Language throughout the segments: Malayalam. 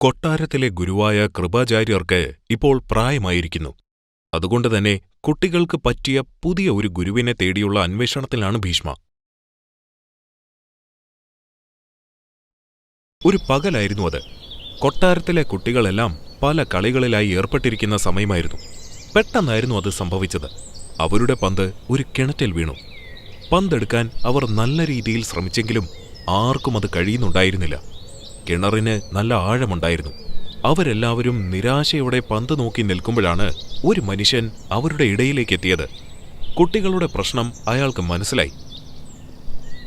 കൊട്ടാരത്തിലെ ഗുരുവായ കൃപാചാര്യർക്ക് ഇപ്പോൾ പ്രായമായിരിക്കുന്നു. അതുകൊണ്ടുതന്നെ കുട്ടികൾക്ക് പറ്റിയ പുതിയ ഒരു ഗുരുവിനെ തേടിയുള്ള അന്വേഷണത്തിലാണ് ഭീഷ്മ. ഒരു പകലായിരുന്നു അത്. കൊട്ടാരത്തിലെ കുട്ടികളെല്ലാം പല കളികളിലായി ഏർപ്പെട്ടിരിക്കുന്ന സമയമായിരുന്നു. പെട്ടെന്നായിരുന്നു അത് സംഭവിച്ചത്. അവരുടെ പന്ത് ഒരു കിണറ്റിൽ വീണു. പന്തെടുക്കാൻ അവർ നല്ല രീതിയിൽ ശ്രമിച്ചെങ്കിലും ആർക്കും അത് കഴിയുന്നുണ്ടായിരുന്നില്ല. കിണറിന് നല്ല ആഴമുണ്ടായിരുന്നു. അവരെല്ലാവരും നിരാശയോടെ പന്ത് നോക്കി നിൽക്കുമ്പോഴാണ് ഒരു മനുഷ്യൻ അവരുടെ ഇടയിലേക്ക് എത്തിയത്. കുട്ടികളുടെ പ്രശ്നം അയാൾക്ക് മനസ്സിലായി.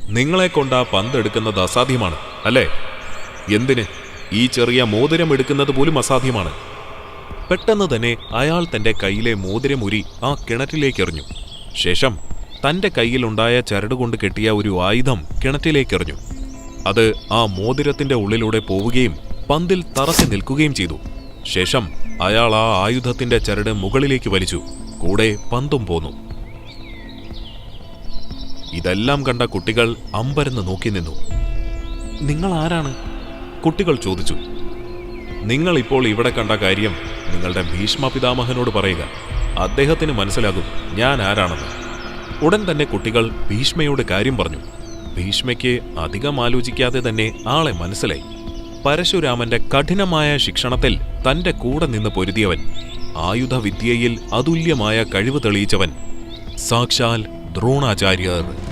നിങ്ങളെക്കൊണ്ടാ പന്തെടുക്കുന്നത് അസാധ്യമാണ് അല്ലേ? എന്തിന്? ഈ ചെറിയ മോതിരം എടുക്കുന്നത് പോലും അസാധ്യമാണ്. പെട്ടെന്ന് തന്നെ അയാൾ തന്റെ കയ്യിലെ മോതിരമുരി ആ കിണറ്റിലേക്കെറിഞ്ഞു. ശേഷം തന്റെ കയ്യിലുണ്ടായ ചരടുകൊണ്ട് കെട്ടിയ ഒരു ആയുധം കിണറ്റിലേക്കെറിഞ്ഞു. അത് ആ മോതിരത്തിന്റെ ഉള്ളിലൂടെ പോവുകയും പന്തിൽ തറച്ചു നിൽക്കുകയും ചെയ്തു. ശേഷം അയാൾ ആ ആയുധത്തിന്റെ ചരട് മുകളിലേക്ക് വലിച്ചു. കൂടെ പന്തും പോന്നു. ഇതെല്ലാം കണ്ട കുട്ടികൾ അമ്പരന്ന് നോക്കി നിന്നു. നിങ്ങൾ ആരാണ്? കുട്ടികൾ ചോദിച്ചു. നിങ്ങൾ ഇപ്പോൾ ഇവിടെ കണ്ട കാര്യം നിങ്ങളുടെ ഭീഷ്മ പിതാമഹനോട് പറയുക. അദ്ദേഹത്തിന് മനസ്സിലാകും ഞാൻ ആരാണെന്ന്. ഉടൻ തന്നെ കുട്ടികൾ ഭീഷ്മയോട് കാര്യം പറഞ്ഞു. ഭീഷ്മയ്ക്ക് അധികം ആലോചിക്കാതെ തന്നെ ആളെ മനസ്സിലായി. പരശുരാമന്റെ കഠിനമായ ശിക്ഷണത്തിൽ തന്റെ കൂടെ നിന്ന് പൊരുതിയവൻ, ആയുധവിദ്യയിൽ അതുല്യമായ കഴിവ് തെളിയിച്ചവൻ, സാക്ഷാൽ ദ്രോണാചാര്യർ.